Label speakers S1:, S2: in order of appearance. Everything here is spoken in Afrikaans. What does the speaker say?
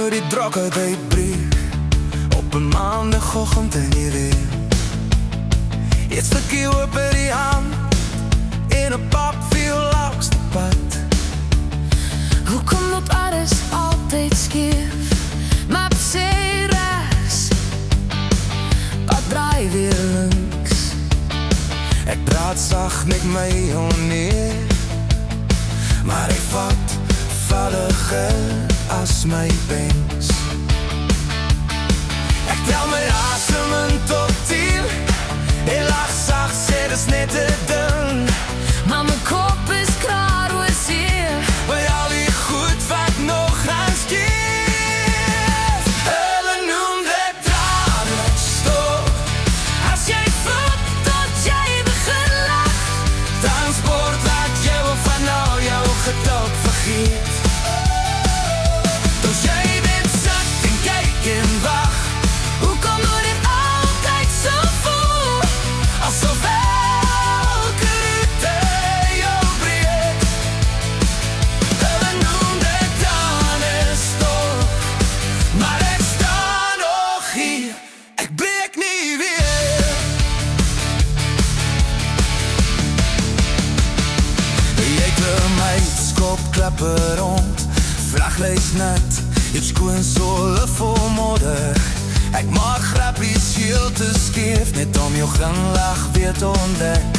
S1: toe die drokke uitbreek op 'n maandagoggend in die reën. Iets stukkie oop by die hand in 'n pap veel langs die pad.
S2: Hoekom loop alles altyd skeef? Maar sê regs, pad draai weer links.
S1: Ek praat sag met my neer, maar ek vat veiliger as my pens. Ek tel my asem in tot 10 en lach sag, sê dis net 'n ding.
S2: Maar my kop is klaar oor seer,
S1: By al die goed wat nog gaan skief. Hulle noem dit tranenstof.
S2: as jy voel tot jy begin lag.
S1: Transport laat jou van al jou geduld vergeet. Dus jy bent sit en kyk en wag.
S2: Hoekom moet dit altyd so voel?
S1: Asof elke route jou breek. Hulle noem dit tranenstof, maar ek sta nog hier, ek breek nie weer. Jy klim my skopklappe rond, vraglys nat, jou skoen sole vol modder. Ek maak grappies heel te skeef, net om jou glimlach weer te ontdek.